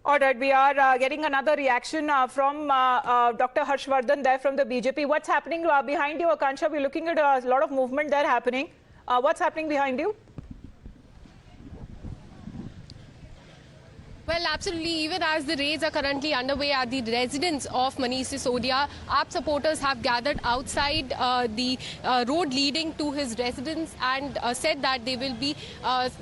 All right, we are getting another reaction from Dr. Harshvardhan there from the BJP. What's happening behind you, Akansha? We're looking at a lot of movement there happening. What's happening behind you? Well, absolutely. Even as the raids are currently underway at the residence of Manish Sisodia, AAP supporters have gathered outside the road leading to his residence and said that they will be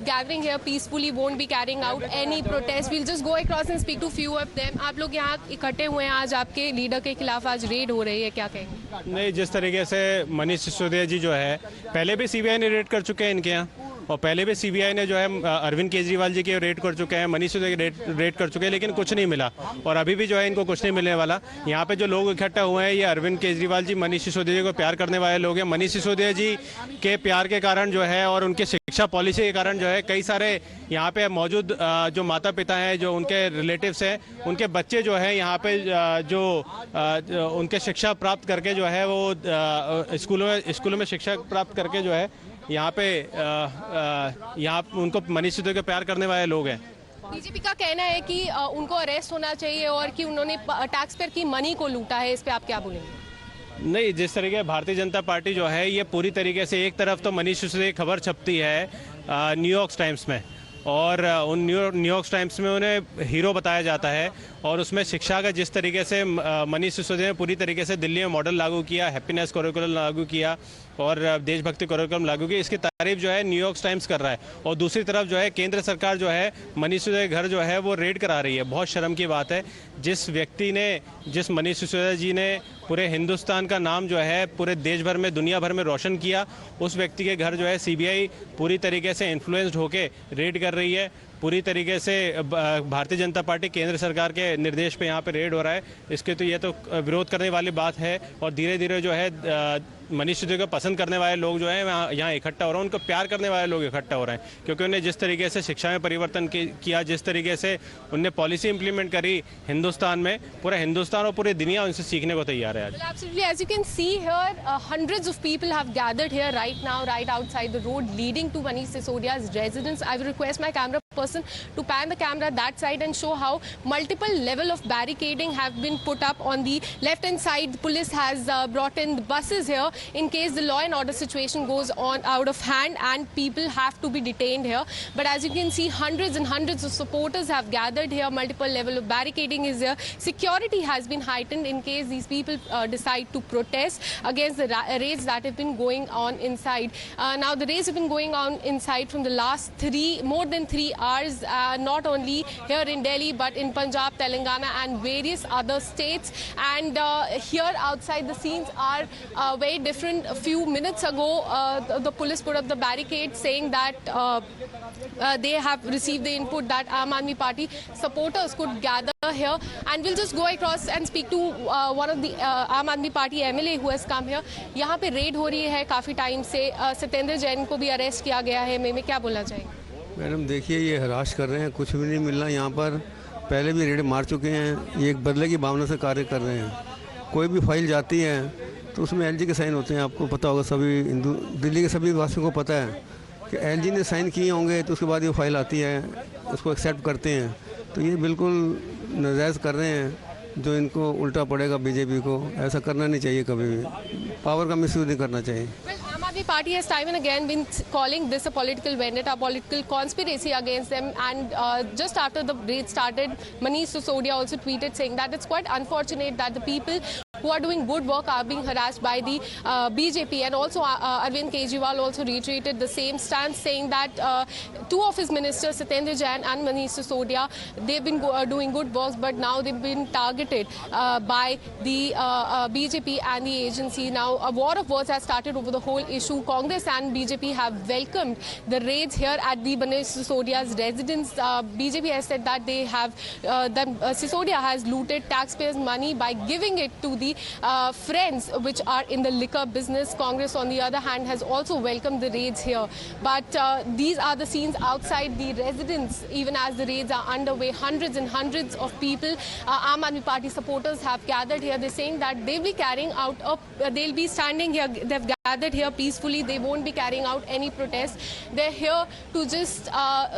gathering here peacefully, won't be carrying out any protest. We'll just go across and speak to few of them. आप लोग यहाँ इकट्ठे हुए हैं, आज आपके leader के खिलाफ आज रेड हो रही है, क्या कहेंगे? नहीं, जिस तरीके से मनीष सिसोदिया जी जो है पहले भी सीबीआई ने रेड कर चुके हैं इनके यहाँ, और पहले भी सीबीआई ने जो है अरविंद केजरीवाल जी के रेड कर चुके हैं, मनीष सिसोदिया रेड कर चुके हैं, लेकिन कुछ नहीं मिला और अभी भी जो है इनको कुछ नहीं मिलने वाला। यहाँ पे जो लोग इकट्ठा हुए हैं ये अरविंद केजरीवाल जी मनीष सिसोदिया जी को प्यार करने वाले लोग हैं। मनीष सिसोदिया जी के प्यार के कारण जो है और उनके शिक्षा पॉलिसी के कारण जो है कई सारे यहाँ पे मौजूद जो माता पिता हैं, जो उनके रिलेटिव्स हैं, उनके बच्चे जो है यहाँ पे जो उनके शिक्षा प्राप्त करके जो है वो स्कूलों में शिक्षा प्राप्त करके जो है यहाँ पे यहाँ उनको मनीष सिसोदिया को प्यार करने वाले लोग हैं। बीजेपी का कहना है कि उनको अरेस्ट होना चाहिए और कि उन्होंने टैक्स पेयर की मनी को लूटा है, इस पे आप क्या बोलेंगे? नहीं, जिस तरीके भारतीय जनता पार्टी जो है ये पूरी तरीके से एक तरफ तो मनीष सिसोदिया की खबर छपती है न्यूयॉर्क टाइम्स में और उन न्यूयॉर्क टाइम्स में उन्हें हीरो बताया जाता है और उसमें शिक्षा का जिस तरीके से मनीष सिसोदिया ने पूरी तरीके से दिल्ली में मॉडल लागू किया, हैप्पीनेस करिकुलम लागू किया और देशभक्ति करिकुलम लागू किया, इसकी तारीफ जो है न्यूयॉर्क टाइम्स कर रहा है। और दूसरी तरफ जो है केंद्र सरकार जो है मनीष सिसोदिया के घर जो है वो रेड करा रही है। बहुत शर्म की बात है, जिस मनीष सिसोदिया जी ने पूरे हिंदुस्तान का नाम जो है पूरे देश भर में, दुनिया भर में रोशन किया, उस व्यक्ति के घर जो है सीबीआई पूरी तरीके से इन्फ्लुएंस्ड होके रेड कर रही है। पूरी तरीके से भारतीय जनता पार्टी केंद्र सरकार के निर्देश पे यहाँ पे रेड हो रहा है। इसके तो ये तो विरोध करने वाली बात है और धीरे धीरे जो है मनीष सिसोदिया को पसंद करने वाले लोग जो हैं यहाँ इकट्ठा हो रहे हैं, उनको प्यार करने वाले लोग इकट्ठा हो रहे हैं, क्योंकि उन्हें जिस तरीके से शिक्षा में परिवर्तन किया, जिस तरीके से उनने पॉलिसी इंप्लीमेंट करी हिंदुस्तान में, पूरा हिंदुस्तान और पूरी दुनिया उनसे सीखने को तैयार है। Absolutely, as you can see here, hundreds of people have gathered here right now, right outside the road leading to Manish Sisodia's residence. I will request my camera person to pan the camera that side and show how multiple level of barricading have been put up on the left hand side. The police has brought in the buses here in case the law and order situation goes on out of hand and people have to be detained here. But as you can see, hundreds and hundreds of supporters have gathered here. Multiple level of barricading is here. Security has been heightened in case these people decide to protest against the raids that have been going on inside. Now the raids have been going on inside from the last more than 3 hours, not only here in Delhi but in Punjab, Telangana and various other states. And here outside the scenes are very different. A few minutes ago, the police put up the barricade saying that they have received the input that Aam Aadmi Party supporters could gather here. And we'll just go across and speak to one of the Aam Aadmi Party MLA who has come here. यहाँ पे red हो रही है काफ़ी time से, सत्येंद्र जैन को भी arrest किया गया है। मैं क्या बोलना चाहेंगे? मैडम देखिए, ये हरास कर रहे हैं, कुछ भी नहीं मिल रहा यहाँ पर। पहले भी रेड मार चुके हैं, ये एक बदले की भावना से कार्य कर रहे हैं। कोई भी फाइल जाती है तो उसमें एलजी के साइन होते हैं, आपको पता होगा, सभी दिल्ली के सभी वासियों को पता है कि एलजी ने साइन किए होंगे तो उसके बाद ये फाइल आती है, उसको एक्सेप्ट करते हैं। तो ये बिल्कुल नाजायज़ कर रहे हैं, जो इनको उल्टा पड़ेगा बीजेपी को। ऐसा करना नहीं चाहिए, कभी भी पावर का मिसयूज नहीं करना चाहिए। Aam Aadmi Party has time and again been calling this a political vendetta, political conspiracy against them. And just after the raid started, Manish Sisodia also tweeted saying that it's quite unfortunate that the people who are doing good work are being harassed by the BJP. And also Arvind Kejriwal also reiterated the same stance, saying that two of his ministers, Satyendra Jain and Manish Sisodia, they've been doing good work, but now they've been targeted by the BJP and the agency. Now a war of words has started over the whole issue. Congress and BJP have welcomed the raids here at the Manish Sisodia's residence. BJP has said that they have Sisodia has looted taxpayers' money by giving it to the family, friends which are in the liquor business. Congress, on the other hand, has also welcomed the raids here. But these are the scenes outside the residence, even as the raids are underway. Hundreds and hundreds of people, Aam Aadmi Party supporters, have gathered here. They're saying that they'll be carrying out they'll be standing here. They've gathered here peacefully. They won't be carrying out any protest. They're here to just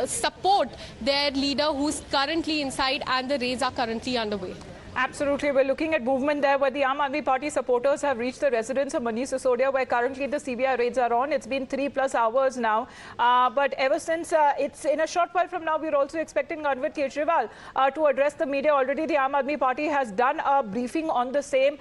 support their leader, who's currently inside, and the raids are currently underway. Absolutely. We're looking at movement there where the Aam Aadmi Party supporters have reached the residence of Manish Sisodia, where currently the CBI raids are on. It's been 3+ hours now. But ever since, it's in a short while from now, we're also expecting Arvind Kejriwal to address the media. Already the Aam Aadmi Party has done a briefing on the same.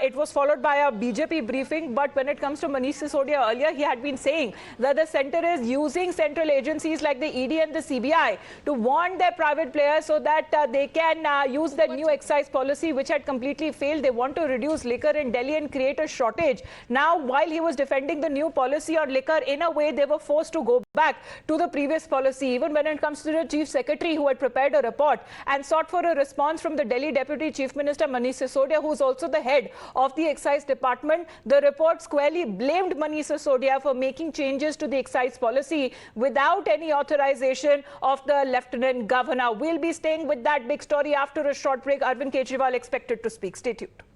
It was followed by a BJP briefing. But when it comes to Manish Sisodia, earlier he had been saying that the centre is using central agencies like the ED and the CBI to warn their private players so that they can use the new excise policy which had completely failed. They want to reduce liquor in Delhi and create a shortage. Now, while he was defending the new policy on liquor, in a way they were forced to go back to the previous policy. Even when it comes to the Chief Secretary, who had prepared a report and sought for a response from the Delhi Deputy Chief Minister Manish Sisodia, who is also the head of the Excise Department, the report squarely blamed Manish Sisodia for making changes to the excise policy without any authorization of the Lieutenant Governor. We'll be staying with that big story after a short break. Arvind Kejriwal expected to speak. Stay tuned.